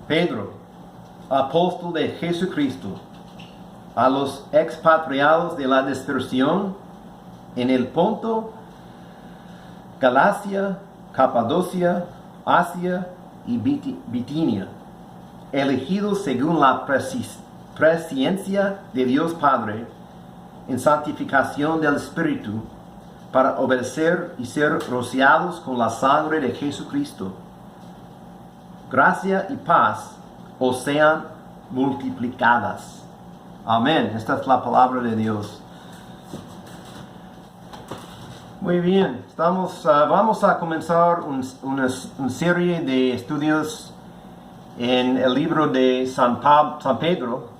Pedro, apóstol de Jesucristo, a los expatriados de la dispersión en el Ponto, Galacia, Capadocia, Asia y Bitinia, elegidos según la presciencia de Dios Padre, en santificación del Espíritu, para obedecer y ser rociados con la sangre de Jesucristo. Gracia y paz os sean multiplicadas. Amén. Esta es la palabra de Dios. Muy bien, vamos a comenzar una serie de estudios en el libro de San Pedro,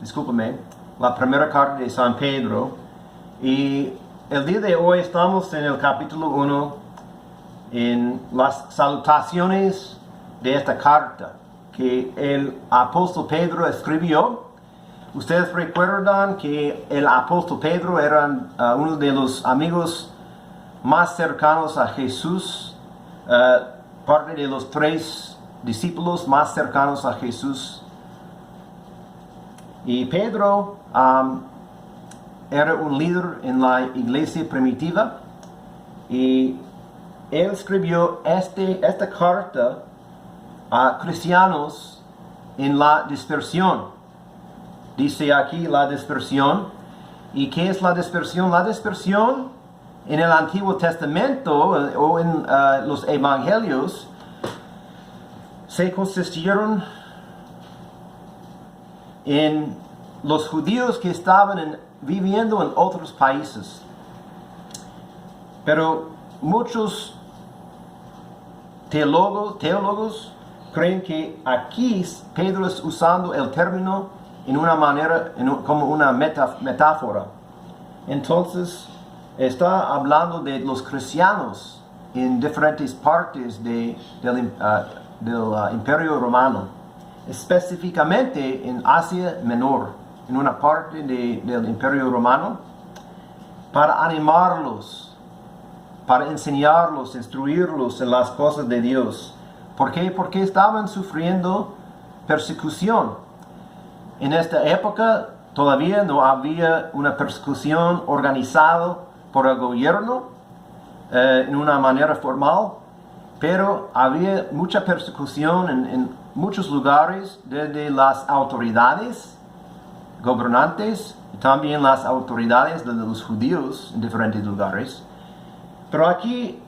la primera carta de San Pedro. Y el día de hoy estamos en el capítulo 1, en las salutaciones de esta carta que el apóstol Pedro escribió. Ustedes recuerdan que el apóstol Pedro era uno de los amigos más cercanos a Jesús, parte de los 3 discípulos más cercanos a Jesús. Y Pedro era un líder en la iglesia primitiva, y él escribió esta carta a cristianos en la dispersión. Dice aquí la dispersión. ¿Y qué es la dispersión? La dispersión en el Antiguo Testamento o en los Evangelios se consistieron en los judíos que estaban viviendo en otros países. Pero muchos teólogos creen que aquí Pedro es usando el término en una manera, como una metáfora. Entonces, está hablando de los cristianos en diferentes partes del Imperio Romano, específicamente en Asia Menor, en una parte del Imperio Romano, para animarlos, para enseñarlos, instruirlos en las cosas de Dios. ¿Por qué? Porque estaban sufriendo persecución. En esta época todavía no había una persecución organizada por el gobierno en una manera formal, pero había mucha persecución en muchos lugares, desde las autoridades gobernantes y también las autoridades de los judíos en diferentes lugares. Pero aquí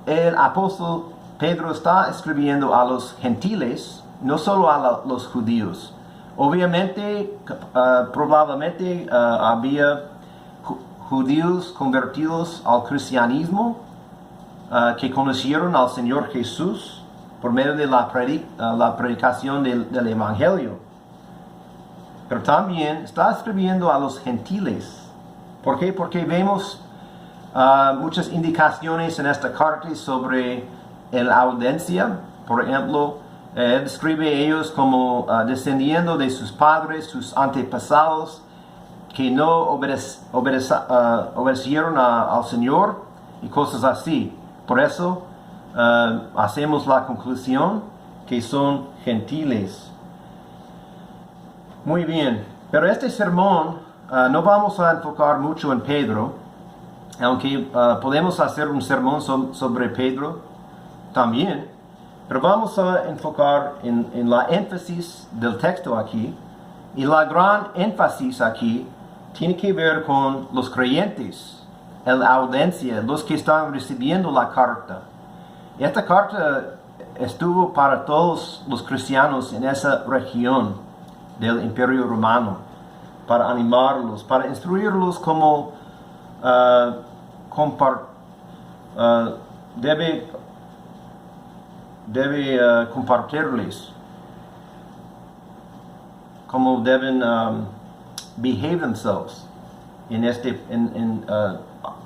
el apóstol Pedro está escribiendo a los gentiles, no solo a los judíos. Obviamente, probablemente había judíos convertidos al cristianismo que conocieron al Señor Jesús por medio de la predicación del Evangelio. Pero también está escribiendo a los gentiles. ¿Por qué? Porque vemos muchas indicaciones en esta carta sobre la audiencia. Por ejemplo, él describe a ellos como descendiendo de sus padres, sus antepasados, que no obedecieron al Señor y cosas así. Por eso hacemos la conclusión que son gentiles. Muy bien, pero este sermón no vamos a enfocar mucho en Pedro, aunque podemos hacer un sermón sobre Pedro también, pero vamos a enfocar en la énfasis del texto aquí, y la gran énfasis aquí tiene que ver con los creyentes, la audiencia, los que están recibiendo la carta. Esta carta estuvo para todos los cristianos en esa región del Imperio Romano, para animarlos, para instruirlos cómo debe compartirles, cómo deben behave themselves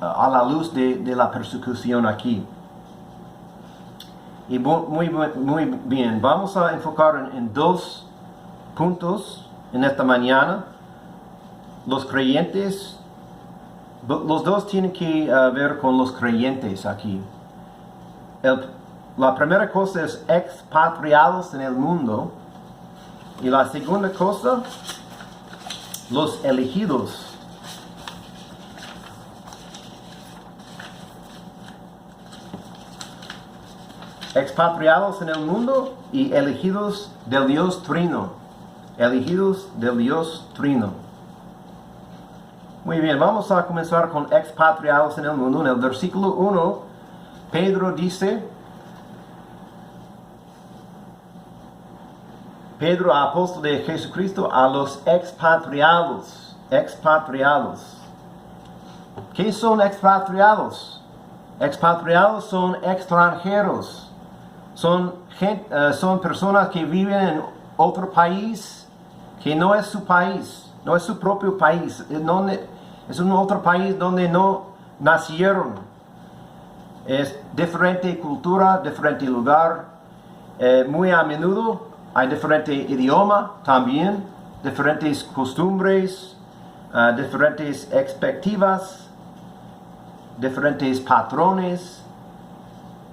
a la luz de la persecución aquí. Y muy bien, vamos a enfocar en 2 puntos en esta mañana. Los creyentes, los dos tienen que ver con los creyentes aquí. La primera cosa es expatriados en el mundo, Y la segunda cosa, los elegidos. Expatriados en el mundo y elegidos del Dios Trino. Elegidos del Dios Trino. Muy bien, vamos a comenzar con expatriados en el mundo. En el versículo 1, Pedro dice, Pedro, apóstol de Jesucristo, a los expatriados. Expatriados. ¿Qué son expatriados? Expatriados son extranjeros. Son personas que viven en otro país que no es su país, no es su propio país. Es un otro país donde no nacieron. Es diferente cultura, diferente lugar. Muy a menudo hay diferente idioma también, diferentes costumbres, diferentes expectativas, diferentes patrones.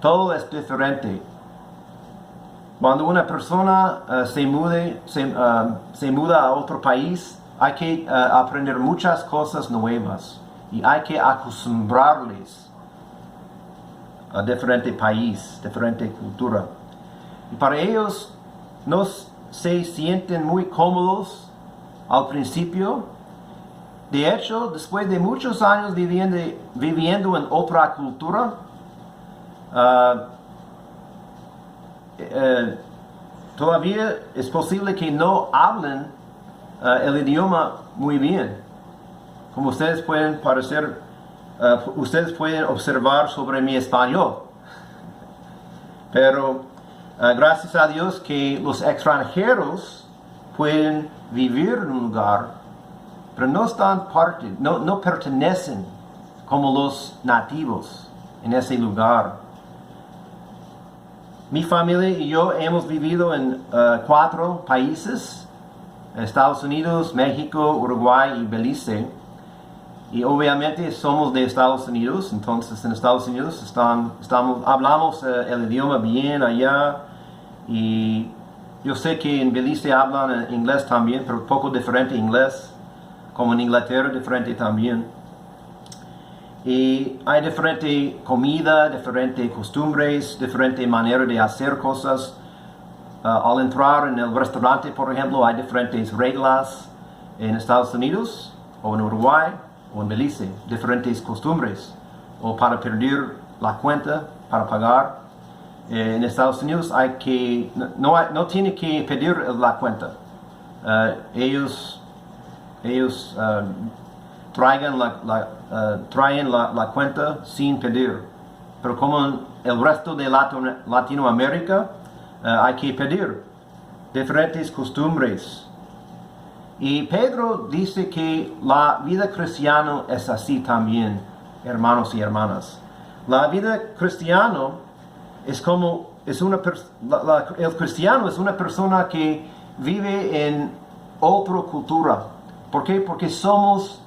Todo es diferente. Cuando una persona se muda a otro país, hay que aprender muchas cosas nuevas y hay que acostumbrarles a diferente país, diferente cultura. Y para ellos no se sienten muy cómodos al principio. De hecho, después de muchos años viviendo en otra cultura, todavía es posible que no hablen el idioma muy bien. Como ustedes pueden observar sobre mi español. Pero gracias a Dios que los extranjeros pueden vivir en un lugar, pero no pertenecen como los nativos en ese lugar. Mi familia y yo hemos vivido en 4 países: Estados Unidos, México, Uruguay y Belice. Y obviamente somos de Estados Unidos, entonces en Estados Unidos hablamos el idioma bien allá. Y yo sé que en Belice hablan inglés también, pero un poco diferente inglés, como en Inglaterra diferente también. Y hay diferente comida, diferentes costumbres, diferente manera de hacer cosas. Al entrar en el restaurante, por ejemplo, hay diferentes reglas en Estados Unidos, o en Uruguay, o en Belice, diferentes costumbres. O para pedir la cuenta, para pagar. En Estados Unidos no tiene que pedir la cuenta. Ellos traen la cuenta sin pedir. Pero como en el resto de Latinoamérica, hay que pedir diferentes costumbres. Y Pedro dice que la vida cristiana es así también, hermanos y hermanas. La vida cristiana es como el cristiano es una persona que vive en otra cultura. ¿Por qué? Porque somos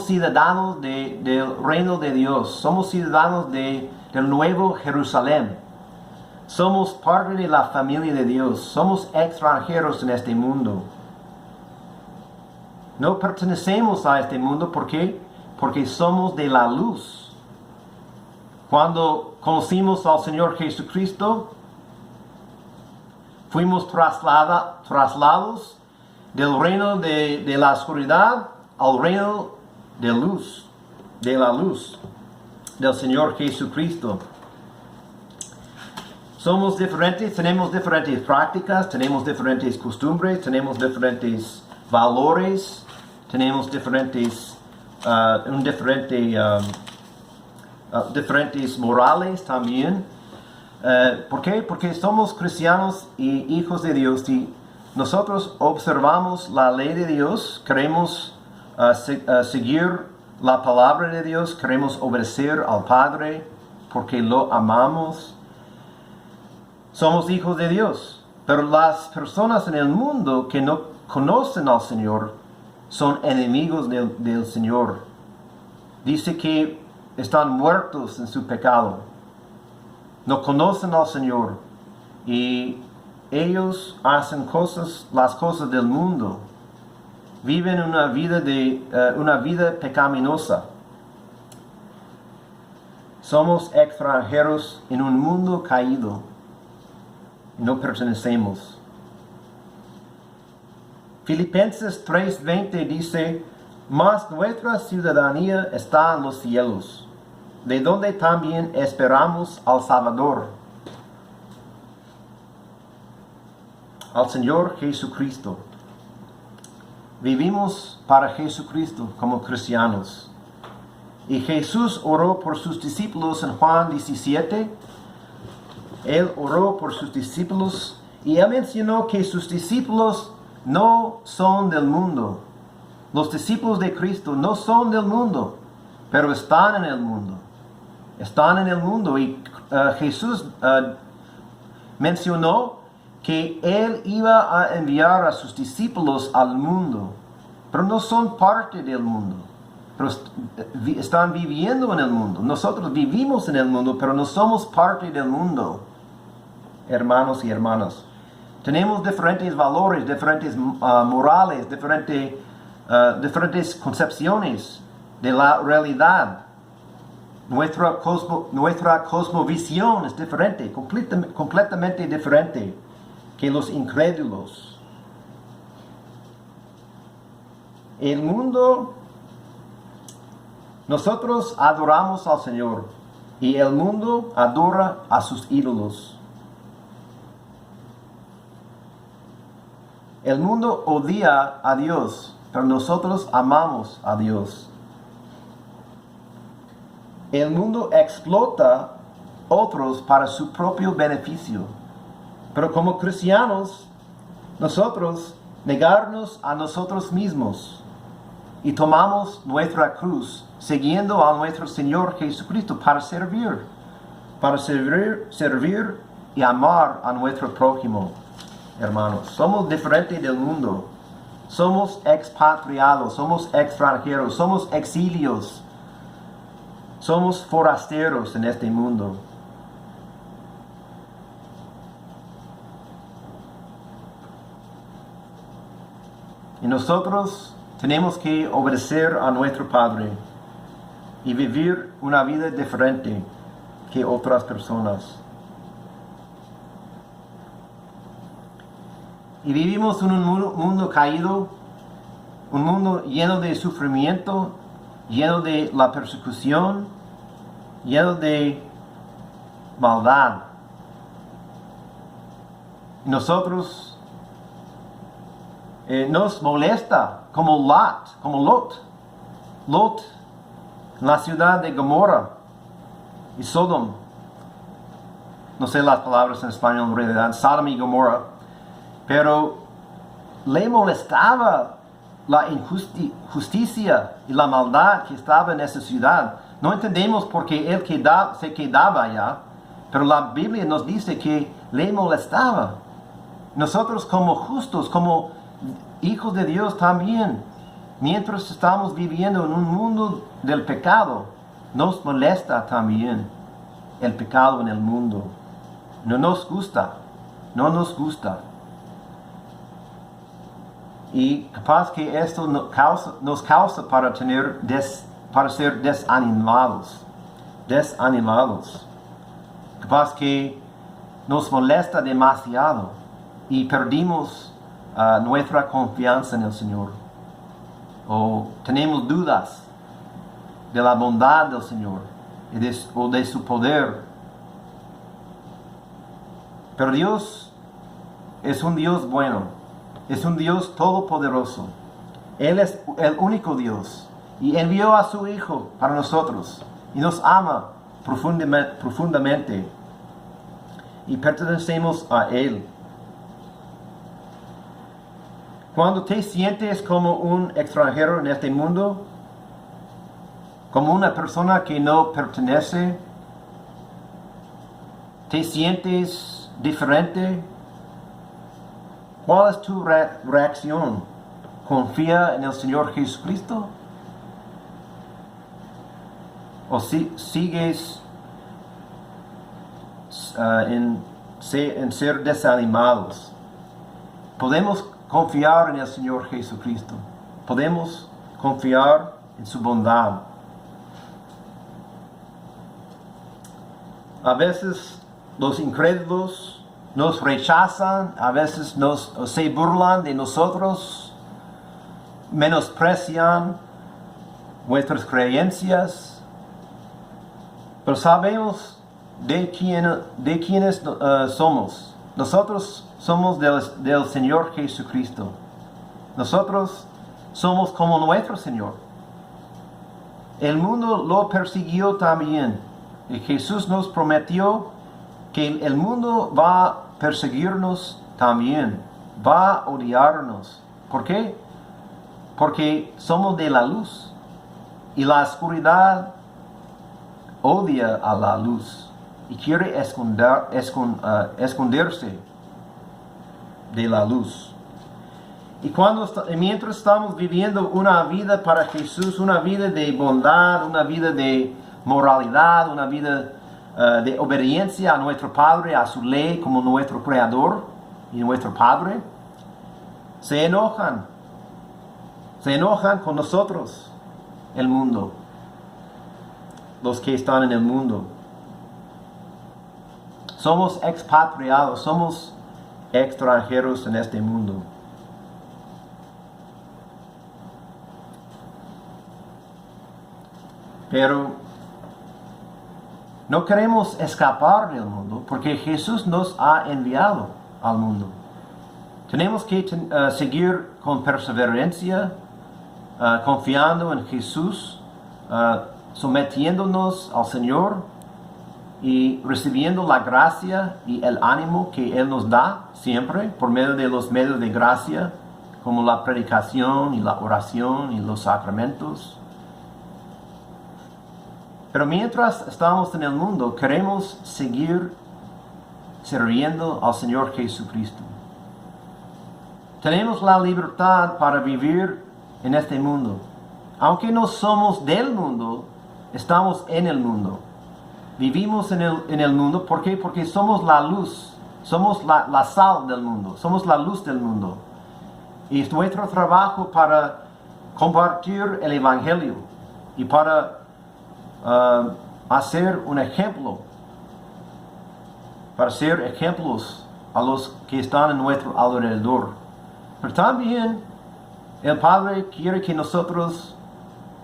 ciudadanos del reino de Dios. Somos ciudadanos del nuevo Jerusalén. Somos parte de la familia de Dios. Somos extranjeros en este mundo. No pertenecemos a este mundo. ¿Por qué? Porque somos de la luz. Cuando conocimos al Señor Jesucristo, fuimos trasladados del reino de la oscuridad al reino de la luz del Señor Jesucristo. Somos diferentes, tenemos diferentes prácticas, tenemos diferentes costumbres, tenemos diferentes valores, tenemos diferentes morales también. ¿Por qué? Porque somos cristianos y hijos de Dios y nosotros observamos la ley de Dios, queremos seguir la palabra de Dios, queremos obedecer al Padre porque lo amamos. Somos hijos de Dios, pero las personas en el mundo que no conocen al Señor son enemigos del Señor. Dice que están muertos en su pecado. No conocen al Señor y ellos hacen las cosas del mundo. Viven una vida pecaminosa. Somos extranjeros en un mundo caído. No pertenecemos. Filipenses 3:20 dice, mas nuestra ciudadanía está en los cielos, de donde también esperamos al Salvador, al Señor Jesucristo. Vivimos para Jesucristo como cristianos. Y Jesús oró por sus discípulos en Juan 17. Él oró por sus discípulos y él mencionó que sus discípulos no son del mundo. Los discípulos de Cristo no son del mundo, pero están en el mundo. Están en el mundo y Jesús mencionó que él iba a enviar a sus discípulos al mundo, pero no son parte del mundo, pero están viviendo en el mundo. Nosotros vivimos en el mundo, pero no somos parte del mundo, hermanos y hermanas. Tenemos diferentes valores, diferentes morales, diferentes concepciones de la realidad. Nuestra cosmovisión es diferente, completamente diferente que los incrédulos. El mundo, nosotros adoramos al Señor y el mundo adora a sus ídolos. El mundo odia a Dios, pero nosotros amamos a Dios. El mundo explota a otros para su propio beneficio. Pero como cristianos, nosotros negarnos a nosotros mismos y tomamos nuestra cruz, siguiendo a nuestro Señor Jesucristo para servir y amar a nuestro prójimo. Hermanos, somos diferentes del mundo. Somos expatriados, somos extranjeros, somos exilios. Somos forasteros en este mundo. Y nosotros tenemos que obedecer a nuestro Padre y vivir una vida diferente que otras personas. Y vivimos en un mundo caído, un mundo lleno de sufrimiento, lleno de la persecución, lleno de maldad. Y nosotros nos molesta como Lot, en la ciudad de Gomorra y Sodom. No sé las palabras en español en realidad, Sodom y Gomorra. Pero le molestaba la injusticia y la maldad que estaba en esa ciudad. No entendemos por qué él se quedaba allá, pero la Biblia nos dice que le molestaba. Nosotros como justos, como hijos de Dios también, mientras estamos viviendo en un mundo del pecado, nos molesta también el pecado en el mundo. No nos gusta. Y capaz que esto nos causa para ser desanimados. Capaz que nos molesta demasiado y perdimos nuestra confianza en el Señor. O tenemos dudas de la bondad del Señor o de su poder. Pero Dios es un Dios bueno. Es un Dios todopoderoso. Él es el único Dios. Y envió a su Hijo para nosotros. Y nos ama profundamente. Y pertenecemos a Él. Cuando te sientes como un extranjero en este mundo, como una persona que no pertenece, te sientes diferente, ¿cuál es tu reacción? ¿Confía en el Señor Jesucristo? ¿O sigues en en ser desanimados. Podemos confiar en el Señor Jesucristo. Podemos confiar en su bondad. A veces los incrédulos nos rechazan, a veces se burlan de nosotros, menosprecian nuestras creencias, pero sabemos de quiénes somos. Nosotros somos del Señor Jesucristo. Nosotros somos como nuestro Señor. El mundo lo persiguió también. Y Jesús nos prometió que el mundo va a perseguirnos también. Va a odiarnos. ¿Por qué? Porque somos de la luz. Y la oscuridad odia a la luz. Y quiere esconderse de la luz. Y mientras estamos viviendo una vida para Jesús, una vida de bondad, una vida de moralidad, una vida de obediencia a nuestro Padre, a su ley como nuestro Creador y nuestro Padre, se enojan con nosotros, el mundo, los que están en el mundo. Somos expatriados, somos extranjeros en este mundo. Pero no queremos escapar del mundo porque Jesús nos ha enviado al mundo. Tenemos que seguir con perseverancia, confiando en Jesús, sometiéndonos al Señor y recibiendo la gracia y el ánimo que Él nos da siempre por medio de los medios de gracia, como la predicación y la oración y los sacramentos. Pero mientras estamos en el mundo, queremos seguir sirviendo al Señor Jesucristo. Tenemos la libertad para vivir en este mundo. Aunque no somos del mundo, estamos en el mundo. Vivimos en el mundo. ¿Por qué? Porque somos la luz. Somos la sal del mundo. Somos la luz del mundo. Y es nuestro trabajo para compartir el Evangelio y para hacer un ejemplo, para ser ejemplos a los que están en nuestro alrededor. Pero también el Padre quiere que nosotros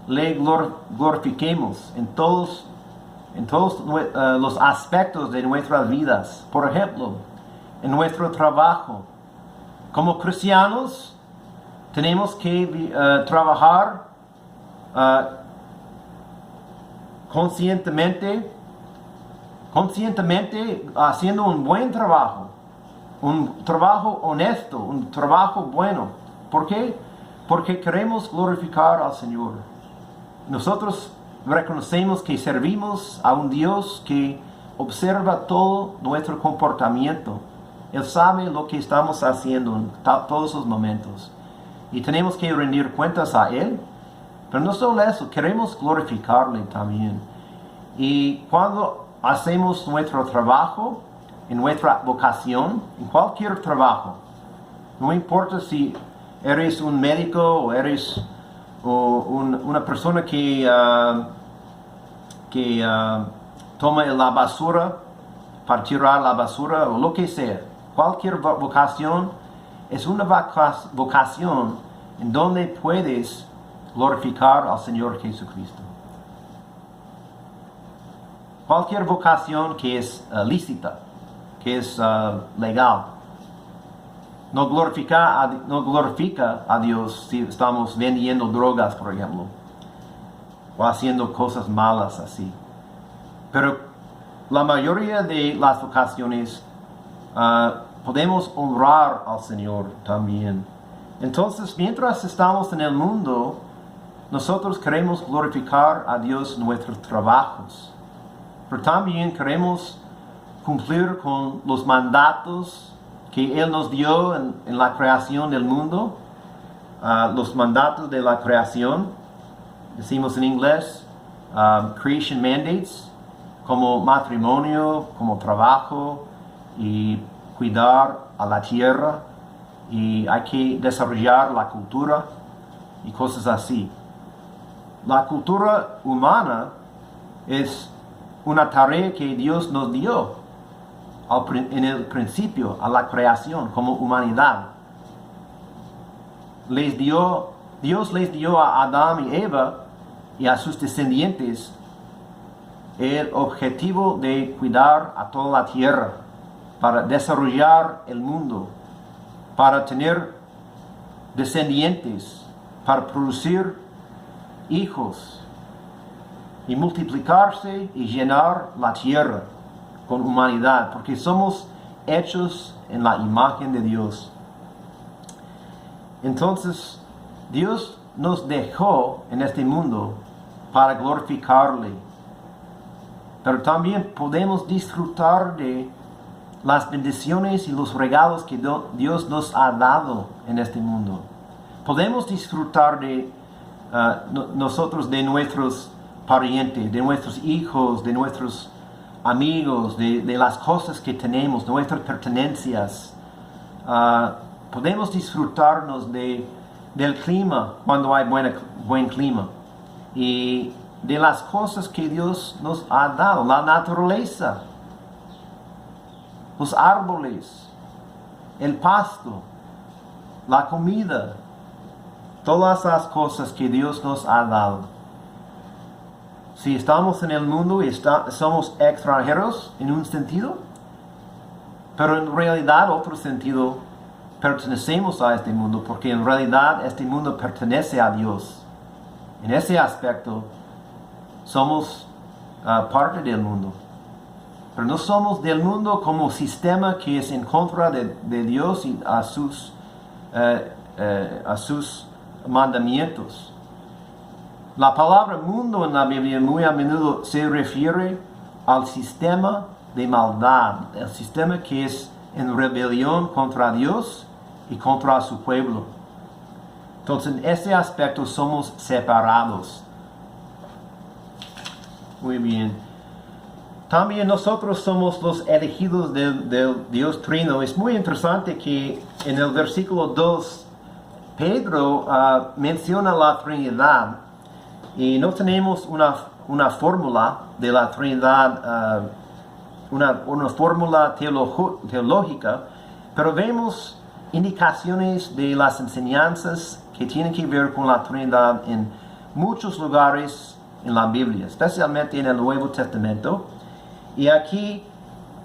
le glorifiquemos en todos los aspectos de nuestras vidas. Por ejemplo, en nuestro trabajo. Como cristianos tenemos que trabajar conscientemente haciendo un buen trabajo, un trabajo honesto, un trabajo bueno. ¿Por qué? Porque queremos glorificar al Señor. Nosotros reconocemos que servimos a un Dios que observa todo nuestro comportamiento. Él sabe lo que estamos haciendo en todos los momentos. Y tenemos que rendir cuentas a Él. Pero no solo eso, queremos glorificarle también. Y cuando hacemos nuestro trabajo, en nuestra vocación, en cualquier trabajo, no importa si eres un médico o eres una persona que toma la basura para tirar la basura o lo que sea, cualquier vocación es una vocación en donde puedes glorificar al Señor Jesucristo. Cualquier vocación que es lícita, que es legal, no glorifica a Dios si estamos vendiendo drogas, por ejemplo, o haciendo cosas malas así. Pero la mayoría de las vocaciones podemos honrar al Señor también. Entonces, mientras estamos en el mundo, nosotros queremos glorificar a Dios en nuestros trabajos. Pero también queremos cumplir con los mandatos que Él nos dio en la creación del mundo. Los mandatos de la creación, decimos en inglés, creation mandates, como matrimonio, como trabajo, y cuidar a la tierra y hay que desarrollar la cultura y cosas así. La cultura humana es una tarea que Dios nos dio en el principio, a la creación, como humanidad. Dios les dio a Adán y Eva y a sus descendientes el objetivo de cuidar a toda la tierra, para desarrollar el mundo, para tener descendientes, para producir hijos y multiplicarse y llenar la tierra con humanidad, porque somos hechos en la imagen de Dios. Entonces, Dios nos dejó en este mundo para glorificarle, pero también podemos disfrutar de las bendiciones y los regalos que Dios nos ha dado en este mundo. Podemos disfrutar de nosotros, de nuestros parientes, de nuestros hijos, de nuestros amigos, de las cosas que tenemos, nuestras pertenencias. Podemos disfrutarnos del clima cuando hay buen clima y de las cosas que Dios nos ha dado, la naturaleza, los árboles, el pasto, la comida, todas las cosas que Dios nos ha dado. Si estamos en el mundo y somos extranjeros en un sentido, pero en realidad otro sentido pertenecemos a este mundo, porque en realidad este mundo pertenece a Dios. En ese aspecto somos parte del mundo. Pero no somos del mundo como sistema que es en contra de Dios y a sus mandamientos. La palabra mundo en la Biblia muy a menudo se refiere al sistema de maldad, el sistema que es en rebelión contra Dios y contra su pueblo. Entonces, en ese aspecto somos separados. Muy bien. También nosotros somos los elegidos del Dios Trino. Es muy interesante que en el versículo 2, Pedro menciona la Trinidad. Y no tenemos una fórmula de la Trinidad, una fórmula teológica, pero vemos indicaciones de las enseñanzas que tienen que ver con la Trinidad en muchos lugares en la Biblia, especialmente en el Nuevo Testamento. Y aquí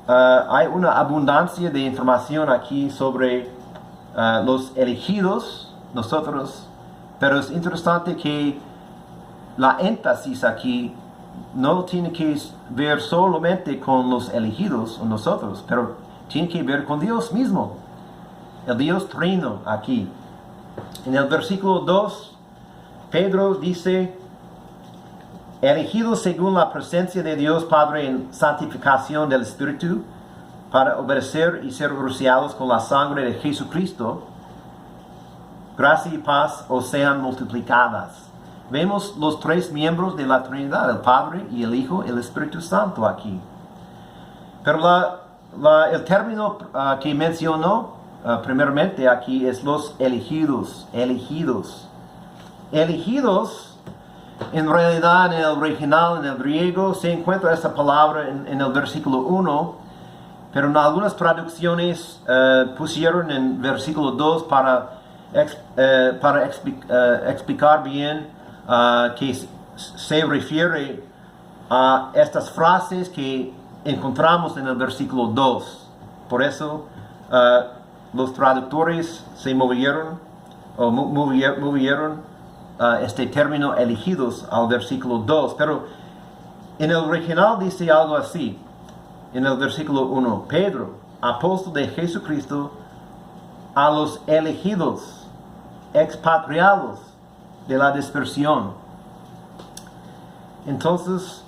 hay una abundancia de información aquí sobre los elegidos, nosotros, pero es interesante que la énfasis aquí no tiene que ver solamente con los elegidos o nosotros, pero tiene que ver con Dios mismo, el Dios Trino aquí. En el versículo 2, Pedro dice: elegidos según la presencia de Dios Padre en santificación del Espíritu, para obedecer y ser rociados con la sangre de Jesucristo, gracia y paz os sean multiplicadas. Vemos los tres miembros de la Trinidad, el Padre y el Hijo y el Espíritu Santo aquí. Pero el término que mencionó primeramente aquí es los elegidos. Elegidos. Elegidos, en realidad en el original, en el griego, se encuentra esta palabra en el versículo 1, pero en algunas traducciones pusieron en versículo 2 para explicar bien que se refiere a estas frases que encontramos en el versículo 2. Por eso los traductores se movieron este término elegidos al versículo 2. Pero en el original dice algo así, en el versículo 1: Pedro, apóstol de Jesucristo, a los elegidos, expatriados de la dispersión. Entonces,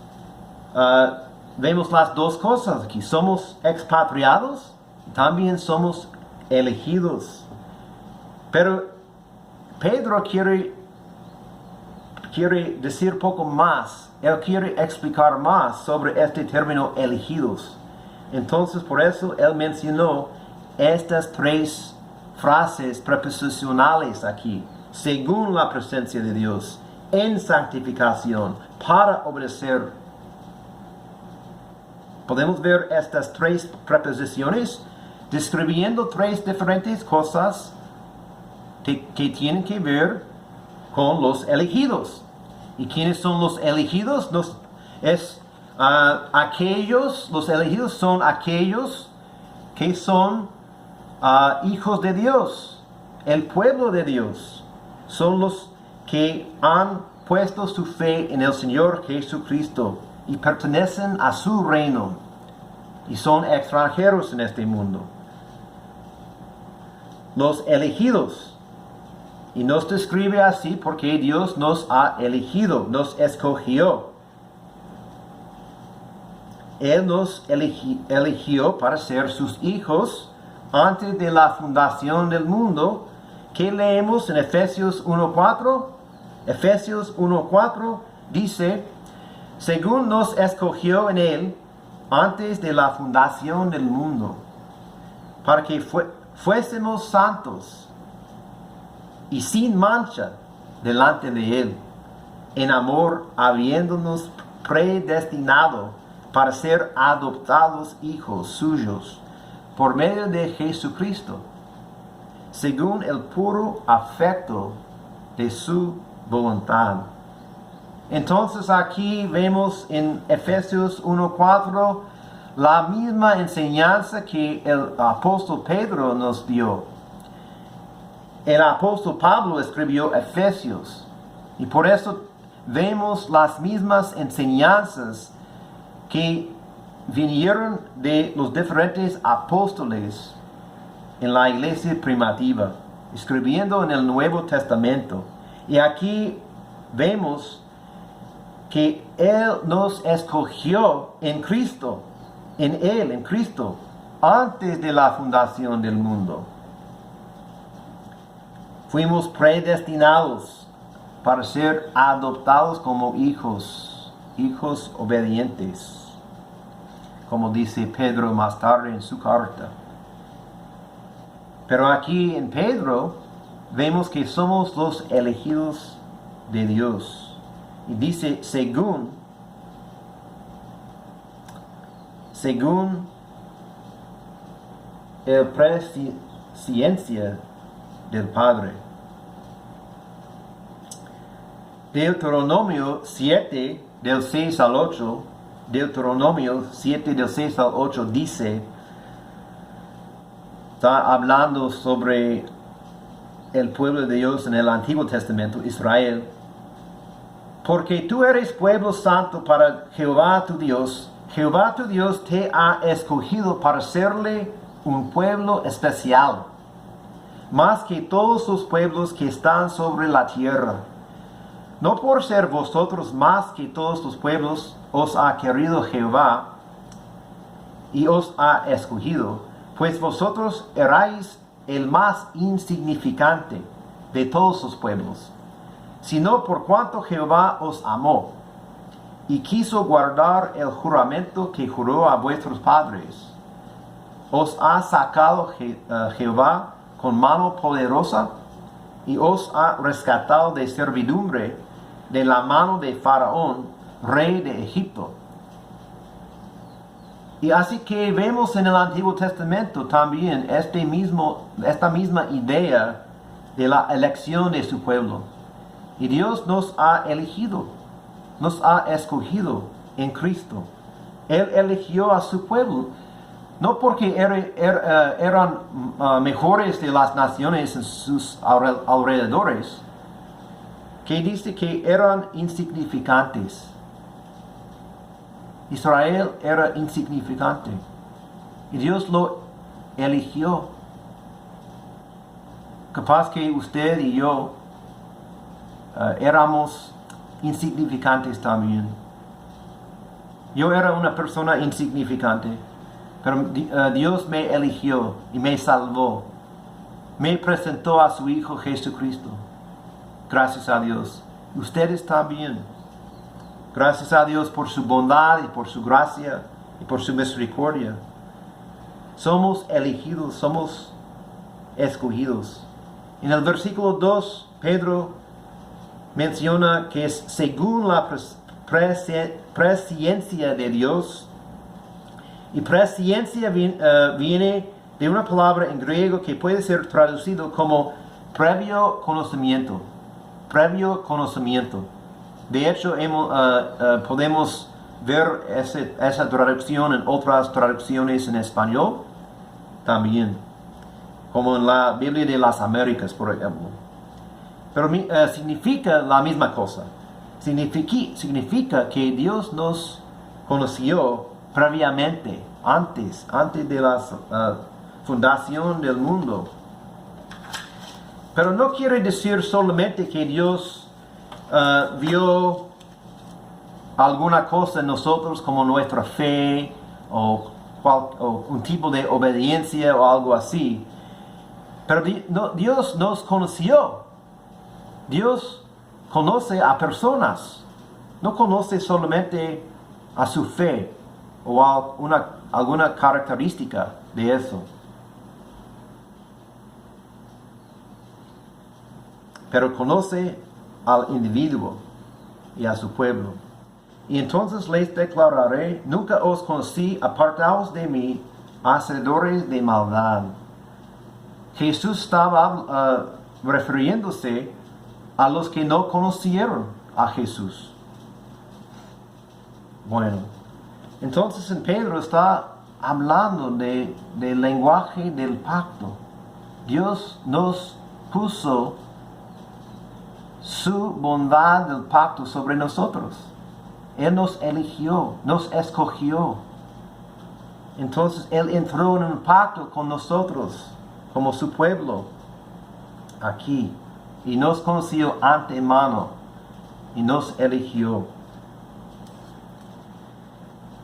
vemos las dos cosas aquí. Somos expatriados, también somos elegidos. Pero Pedro quiere decir poco más. Él quiere explicar más sobre este término elegidos. Entonces por eso él mencionó estas tres frases preposicionales aquí, según la presencia de Dios, en santificación, para obedecer. Podemos ver estas tres preposiciones describiendo tres diferentes cosas que tienen que ver con los elegidos. ¿Y quiénes son los elegidos? Los elegidos son aquellos que son hijos de Dios, el pueblo de Dios. Son los que han puesto su fe en el Señor Jesucristo y pertenecen a su reino y son extranjeros en este mundo. Los elegidos. Y nos describe así porque Dios nos ha elegido, nos escogió. Él nos eligió para ser sus hijos antes de la fundación del mundo, que leemos en Efesios 1:4. Efesios 1:4 dice, según nos escogió en Él antes de la fundación del mundo, para que fuésemos santos y sin mancha delante de Él, en amor, habiéndonos predestinado para ser adoptados hijos suyos por medio de Jesucristo, según el puro afecto de su voluntad. Entonces aquí vemos en Efesios 1:4 la misma enseñanza que el apóstol Pedro nos dio. El apóstol Pablo escribió Efesios y por eso vemos las mismas enseñanzas que vinieron de los diferentes apóstoles en la iglesia primitiva, escribiendo en el Nuevo Testamento. Y aquí vemos que Él nos escogió en Cristo, en Cristo, antes de la fundación del mundo. Fuimos predestinados para ser adoptados como hijos obedientes, como dice Pedro más tarde en su carta. Pero aquí en Pedro vemos que somos los elegidos de Dios. Y dice, según el presciencia del Padre. Deuteronomio 7, del 6 al 8, Deuteronomio 7, del 6 al 8 dice, está hablando sobre el pueblo de Dios en el Antiguo Testamento, Israel. Porque tú eres pueblo santo para Jehová tu Dios. Jehová tu Dios te ha escogido para serle un pueblo especial, más que todos los pueblos que están sobre la tierra. No por ser vosotros más que todos los pueblos os ha querido Jehová y os ha escogido, pues vosotros erais el más insignificante de todos los pueblos, sino por cuanto Jehová os amó y quiso guardar el juramento que juró a vuestros padres. Os ha sacado Jehová con mano poderosa y os ha rescatado de servidumbre de la mano de Faraón, rey de Egipto. Y así que vemos en el Antiguo Testamento también esta misma idea de la elección de su pueblo. Y Dios nos ha elegido, nos ha escogido en Cristo. Él eligió a su pueblo, no porque eran mejores de las naciones en sus alrededores, que dice que eran insignificantes. Israel era insignificante y Dios lo eligió. Capaz que usted y yo éramos insignificantes también. Yo era una persona insignificante, pero Dios me eligió y me salvó. Me presentó a su Hijo Jesucristo. Gracias a Dios. Ustedes también. Gracias a Dios por su bondad y por su gracia y por su misericordia. Somos elegidos, somos escogidos. En el versículo 2, Pedro menciona que es según la presciencia de Dios. Y presciencia viene de una palabra en griego que puede ser traducido como previo conocimiento. Previo conocimiento. De hecho, podemos ver esa traducción en otras traducciones en español también, como en la Biblia de las Américas, por ejemplo. Pero significa la misma cosa. Significa que Dios nos conoció previamente, antes de la fundación del mundo. Pero no quiere decir solamente que Dios vio alguna cosa en nosotros como nuestra fe o un tipo de obediencia o algo así. Pero Dios nos conoció. Dios conoce a personas. No conoce solamente a su fe o a alguna característica de eso. Pero conoce al individuo y a su pueblo. Y entonces les declararé: nunca os conocí, apartaos de mí, hacedores de maldad. Jesús estaba refiriéndose a los que no conocieron a Jesús. Bueno, entonces en Pedro está hablando del lenguaje del pacto. Dios nos puso su bondad del pacto sobre nosotros. Él nos eligió, nos escogió. Entonces Él entró en un pacto con nosotros, como su pueblo, aquí. Y nos conoció antemano y nos eligió.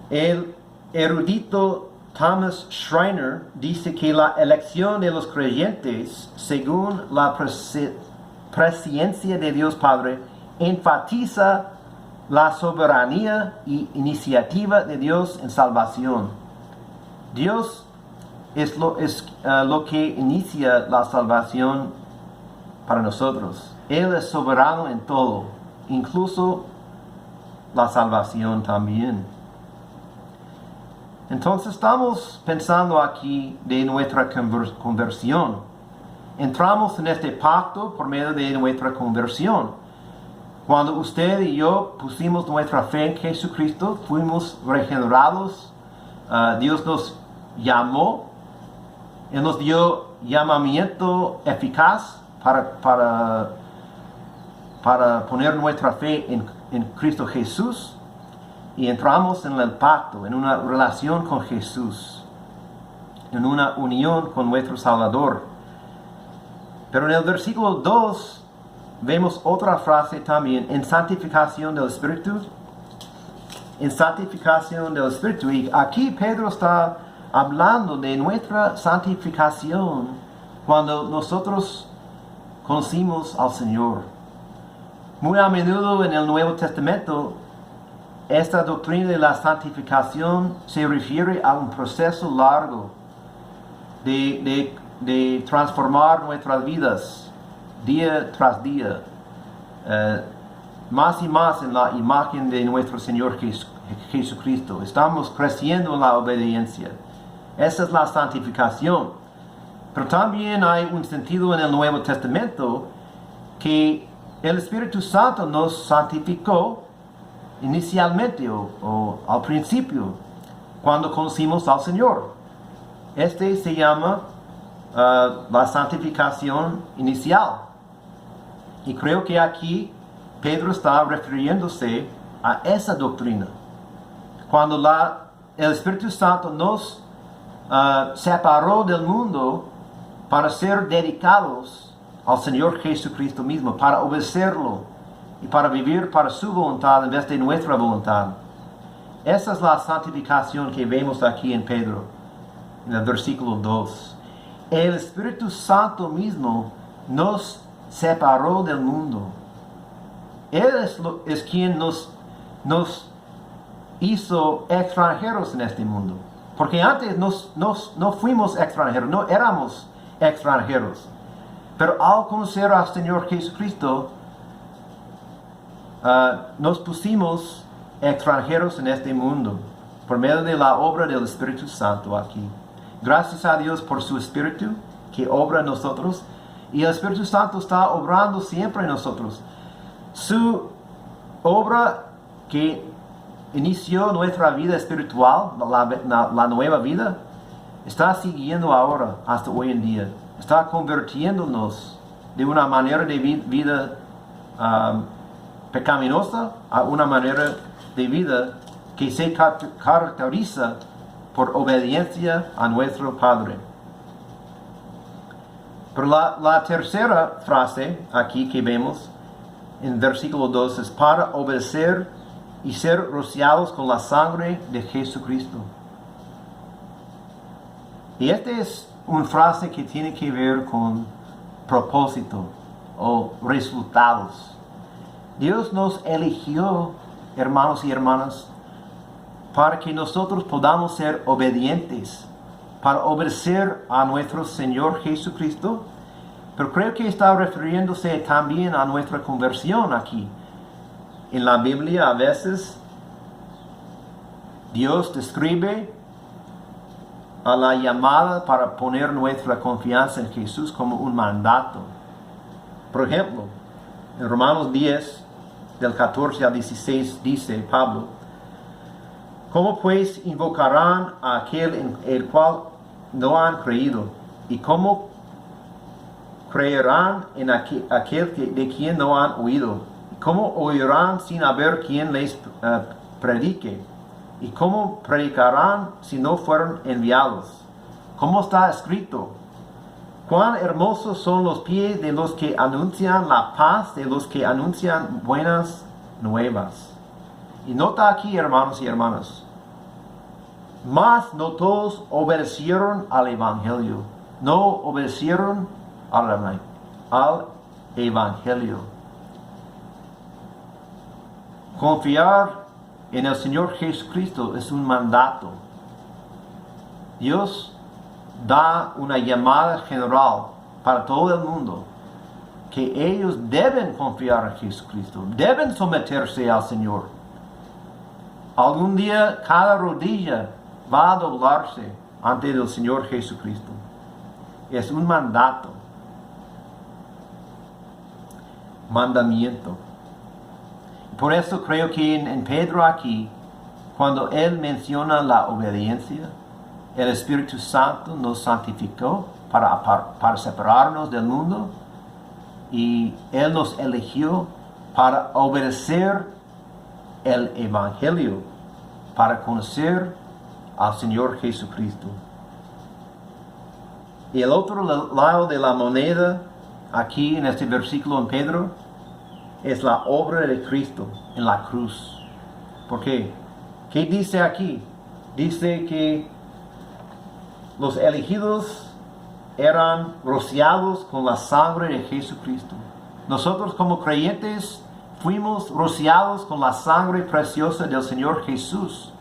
El erudito Thomas Schreiner dice que la elección de los creyentes, según la presciencia de Dios Padre, enfatiza la soberanía y iniciativa de Dios en salvación. Dios es lo que inicia la salvación para nosotros. Él es soberano en todo, incluso la salvación también. Entonces estamos pensando aquí de nuestra conversión. Entramos en este pacto por medio de nuestra conversión. Cuando usted y yo pusimos nuestra fe en Jesucristo, fuimos regenerados. Dios nos llamó. Él nos dio llamamiento eficaz para poner nuestra fe en Cristo Jesús. Y entramos en el pacto, en una relación con Jesús, en una unión con nuestro Salvador. Pero en el versículo 2 vemos otra frase también: en santificación del Espíritu. En santificación del Espíritu. Y aquí Pedro está hablando de nuestra santificación cuando nosotros conocimos al Señor. Muy a menudo en el Nuevo Testamento, esta doctrina de la santificación se refiere a un proceso largo de transformar nuestras vidas día tras día, más y más en la imagen de nuestro Señor Jesucristo. Estamos creciendo en la obediencia. Esa es la santificación. Pero también hay un sentido en el Nuevo Testamento que el Espíritu Santo nos santificó inicialmente o al principio, cuando conocimos al Señor. Este se llama la santificación inicial. Y creo que aquí Pedro está refiriéndose a esa doctrina. Cuando el Espíritu Santo nos separó del mundo para ser dedicados al Señor Jesucristo mismo, para obedecerlo y para vivir para su voluntad en vez de nuestra voluntad. Esa es la santificación que vemos aquí en Pedro, en el versículo 2. El Espíritu Santo mismo nos separó del mundo. Él es quien nos hizo extranjeros en este mundo. Porque antes no fuimos extranjeros, no éramos extranjeros. Pero al conocer al Señor Jesucristo, nos pusimos extranjeros en este mundo por medio de la obra del Espíritu Santo aquí. Gracias a Dios por su Espíritu que obra en nosotros, y el Espíritu Santo está obrando siempre en nosotros. Su obra que inició nuestra vida espiritual, la nueva vida, está siguiendo ahora hasta hoy en día. Está convirtiéndonos de una manera de vida pecaminosa a una manera de vida que se caracteriza por obediencia a nuestro Padre. Pero la tercera frase aquí que vemos en versículo 2 es para obedecer y ser rociados con la sangre de Jesucristo. Y esta es una frase que tiene que ver con propósito o resultados. Dios nos eligió, hermanos y hermanas, para que nosotros podamos ser obedientes, para obedecer a nuestro Señor Jesucristo. Pero creo que está refiriéndose también a nuestra conversión aquí. En la Biblia a veces Dios describe a la llamada para poner nuestra confianza en Jesús como un mandato. Por ejemplo, en Romanos 10, del 14 al 16, dice Pablo: ¿cómo pues invocarán a aquel en el cual no han creído? ¿Y cómo creerán en aquel de quien no han oído? ¿Cómo oirán sin haber quien les predique? ¿Y cómo predicarán si no fueron enviados? ¿Cómo está escrito? Cuán hermosos son los pies de los que anuncian la paz, de los que anuncian buenas nuevas. Y nota aquí, hermanos y hermanas, mas no todos obedecieron al Evangelio. No obedecieron al Evangelio. Confiar en el Señor Jesucristo es un mandato. Dios da una llamada general para todo el mundo, que ellos deben confiar en Jesucristo, deben someterse al Señor. Algún día cada rodilla va a doblarse ante el Señor Jesucristo. Es un mandato, mandamiento. Por eso creo que en Pedro aquí, cuando él menciona la obediencia, el Espíritu Santo nos santificó para separarnos del mundo, y Él nos eligió para obedecer el Evangelio, para conocer al Señor Jesucristo. Y el otro lado de la moneda, aquí en este versículo en Pedro, es la obra de Cristo en la cruz. ¿Por qué? ¿Qué dice aquí? Dice que los elegidos eran rociados con la sangre de Jesucristo. Nosotros como creyentes fuimos rociados con la sangre preciosa del Señor Jesús.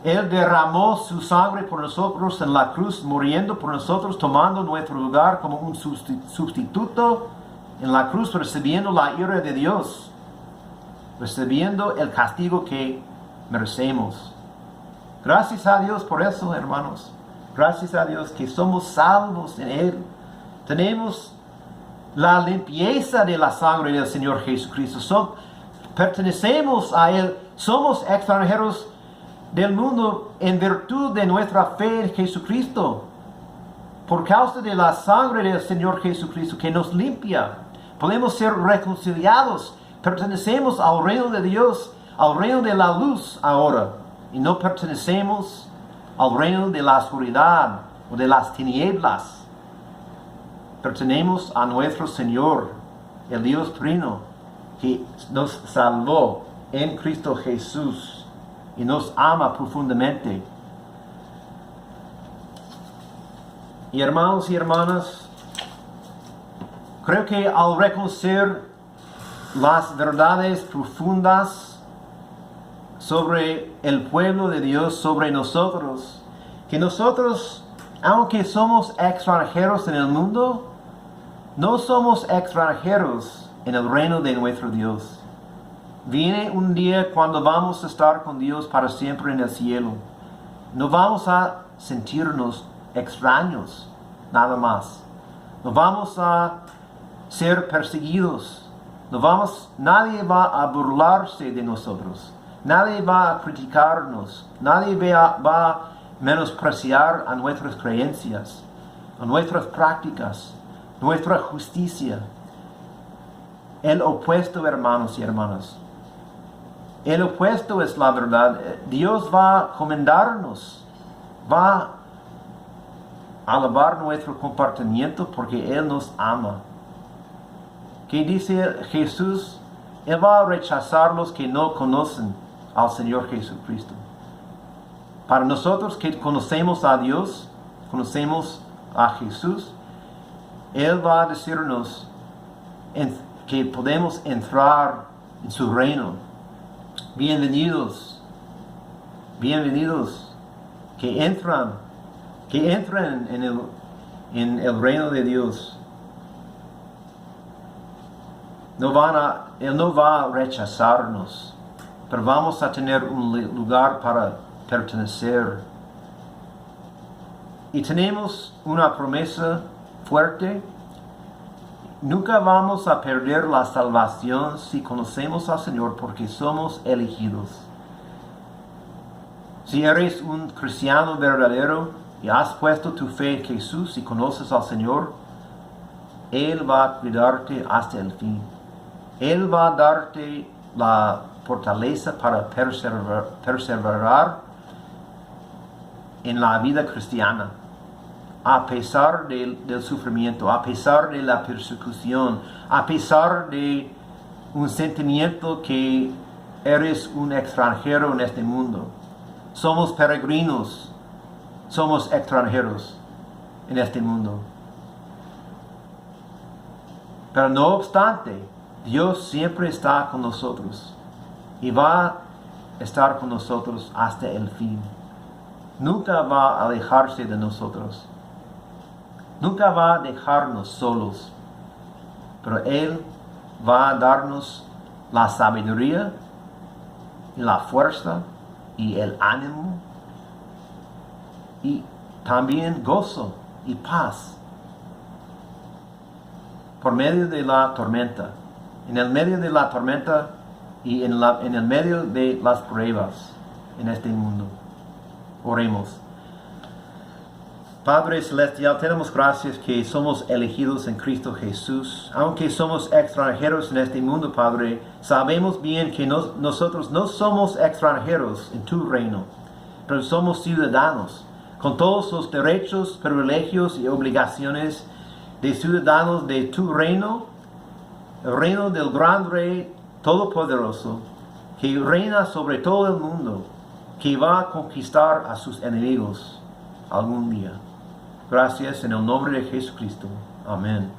Él derramó su sangre por nosotros en la cruz, muriendo por nosotros, tomando nuestro lugar como un sustituto en la cruz, recibiendo la ira de Dios, recibiendo el castigo que merecemos. Gracias a Dios por eso, hermanos. Gracias a Dios que somos salvos en Él. Tenemos la limpieza de la sangre del Señor Jesucristo. Pertenecemos a Él. Somos extranjeros del mundo en virtud de nuestra fe en Jesucristo. Por causa de la sangre del Señor Jesucristo que nos limpia, podemos ser reconciliados. Pertenecemos al reino de Dios, al reino de la luz ahora. Y no pertenecemos al reino de la oscuridad o de las tinieblas. Pertenecemos a nuestro Señor, el Dios Trino, que nos salvó en Cristo Jesús y nos ama profundamente. Y hermanos y hermanas, creo que al reconocer las verdades profundas sobre el pueblo de Dios, sobre nosotros, que nosotros, aunque somos extranjeros en el mundo, no somos extranjeros en el reino de nuestro Dios. Viene un día cuando vamos a estar con Dios para siempre en el cielo. No vamos a sentirnos extraños, nada más. No vamos a ser perseguidos. Nadie va a burlarse de nosotros. Nadie va a criticarnos. Nadie va a menospreciar a nuestras creencias, a nuestras prácticas, nuestra justicia. El opuesto, hermanos y hermanas. El opuesto es la verdad. Dios va a comendarnos, va a alabar nuestro comportamiento porque Él nos ama. ¿Qué dice Jesús? Él va a rechazar los que no conocen al Señor Jesucristo. Para nosotros que conocemos a Dios, conocemos a Jesús, Él va a decirnos que podemos entrar en su reino. Bienvenidos, bienvenidos, que entran en el reino de Dios. Él no va a rechazarnos, pero vamos a tener un lugar para pertenecer. Y tenemos una promesa fuerte. Nunca vamos a perder la salvación si conocemos al Señor porque somos elegidos. Si eres un cristiano verdadero y has puesto tu fe en Jesús y conoces al Señor, Él va a cuidarte hasta el fin. Él va a darte la fortaleza para perseverar en la vida cristiana. A pesar del sufrimiento, a pesar de la persecución, a pesar de un sentimiento que eres un extranjero en este mundo. Somos peregrinos, somos extranjeros en este mundo. Pero no obstante, Dios siempre está con nosotros y va a estar con nosotros hasta el fin. Nunca va a alejarse de nosotros. Nunca va a dejarnos solos, pero Él va a darnos la sabiduría, y la fuerza y el ánimo y también gozo y paz por medio de la tormenta, en el medio de la tormenta y en el medio de las pruebas en este mundo. Oremos. Padre Celestial, tenemos gracias que somos elegidos en Cristo Jesús. Aunque somos extranjeros en este mundo, Padre, sabemos bien que nosotros no somos extranjeros en tu reino, pero somos ciudadanos, con todos los derechos, privilegios y obligaciones de ciudadanos de tu reino, el reino del gran Rey Todopoderoso, que reina sobre todo el mundo, que va a conquistar a sus enemigos algún día. Gracias en el nombre de Jesucristo. Amén.